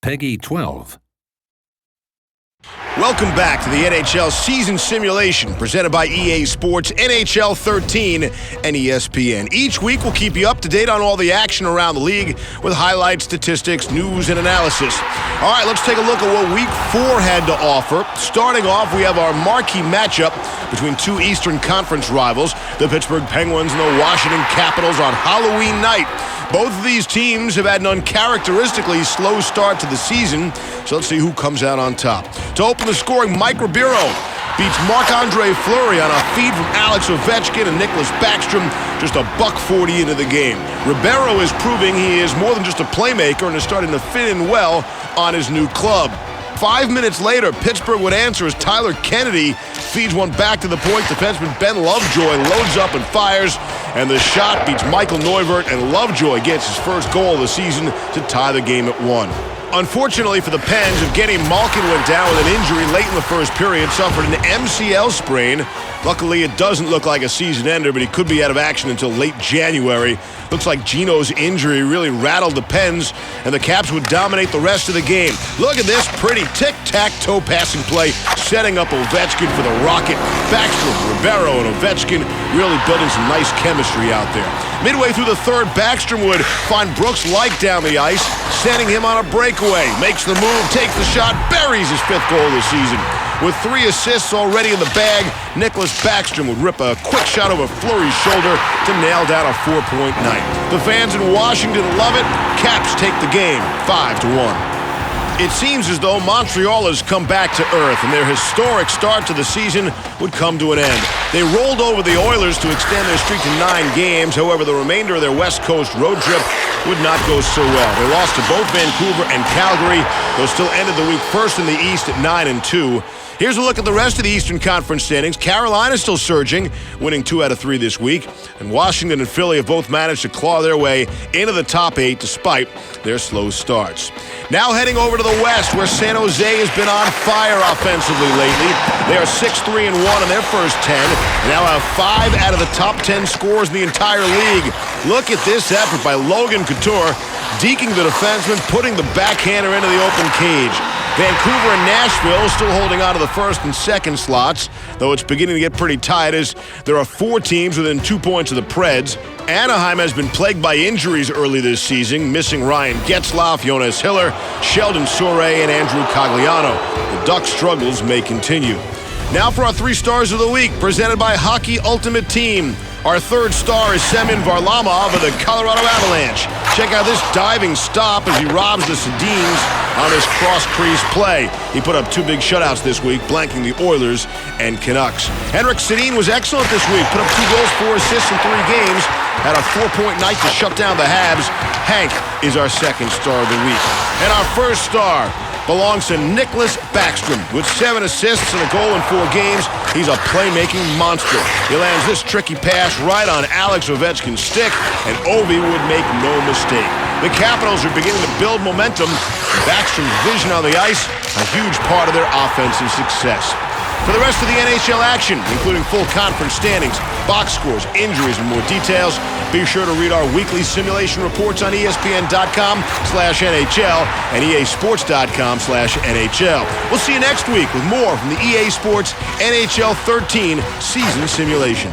Peggy 12. Welcome back to the NHL season simulation presented by EA Sports, NHL 13, and ESPN. Each week we'll keep you up to date on all the action around the league with highlights, statistics, news, and analysis. All right, let's take a look at what Week 4 had to offer. Starting off, we have our marquee matchup between two Eastern Conference rivals, the Pittsburgh Penguins and the Washington Capitals on Halloween night. Both of these teams have had an uncharacteristically slow start to the season, so let's see who comes out on top. To open the scoring, Mike Ribeiro beats Marc-Andre Fleury on a feed from Alex Ovechkin and Nicholas Backstrom, just a $140 into the game. Ribeiro is proving he is more than just a playmaker and is starting to fit in well on his new club. 5 minutes later, Pittsburgh would answer as Tyler Kennedy feeds one back to the point. Defenseman Ben Lovejoy loads up and fires, and the shot beats Michael Neuvert, and Lovejoy gets his first goal of the season to tie the game at 1. Unfortunately for the Pens, Evgeny Malkin went down with an injury late in the first period, suffered an MCL sprain. Luckily, it doesn't look like a season ender, but he could be out of action until late January. Looks like Gino's injury really rattled the Pens, and the Caps would dominate the rest of the game. Look at this pretty tic-tac-toe passing play, setting up Ovechkin for the rocket. Backstrom, Ribeiro, and Ovechkin really building some nice chemistry out there. Midway through the third, Backstrom would find Brooks Laich down the ice, sending him on a breakaway. Makes the move, takes the shot, buries his 5th goal of the season. With 3 assists already in the bag, Nicholas Backstrom would rip a quick shot over Fleury's shoulder to nail down a 4-point night. The fans in Washington love it. Caps take the game 5-1. It seems as though Montreal has come back to earth, and their historic start to the season would come to an end. They rolled over the Oilers to extend their streak to 9 games. However, the remainder of their West Coast road trip would not go so well. They lost to both Vancouver and Calgary, though still ended the week first in the East at 9-2. Here's a look at the rest of the Eastern Conference standings. Carolina's still surging, winning 2 out of 3 this week. And Washington and Philly have both managed to claw their way into the top 8 despite their slow starts. Now heading over to the West, where San Jose has been on fire offensively lately. They are 6-3-1 in their first 10, and now have 5 out of the top 10 scores in the entire league. Look at this effort by Logan Couture, deking the defenseman, putting the backhander into the open cage. Vancouver and Nashville still holding on to the first and second slots, though it's beginning to get pretty tight as there are 4 teams within 2 points of the Preds. Anaheim has been plagued by injuries early this season, missing Ryan Getzlaf, Jonas Hiller, Sheldon Souray, and Andrew Cogliano. The Ducks' struggles may continue. Now for our 3 stars of the week, presented by Hockey Ultimate Team. Our 3rd star is Semyon Varlamov of the Colorado Avalanche. Check out this diving stop as he robs the Sedins on his cross-crease play. He put up 2 big shutouts this week, blanking the Oilers and Canucks. Henrik Sedin was excellent this week, put up 2 goals, 4 assists in 3 games, had a 4-point night to shut down the Habs. Hank is our 2nd star of the week. And our 1st star belongs to Nicholas Backstrom. With 7 assists and a goal in 4 games, he's a playmaking monster. He lands this tricky pass right on Alex Ovechkin's stick, and Ovi would make no mistake. The Capitals are beginning to build momentum. Backstrom's vision on the ice, a huge part of their offensive success. For the rest of the NHL action, including full conference standings, box scores, injuries, and more details, be sure to read our weekly simulation reports on ESPN.com/NHL and EASports.com/NHL. We'll see you next week with more from the EA Sports NHL 13 season simulation.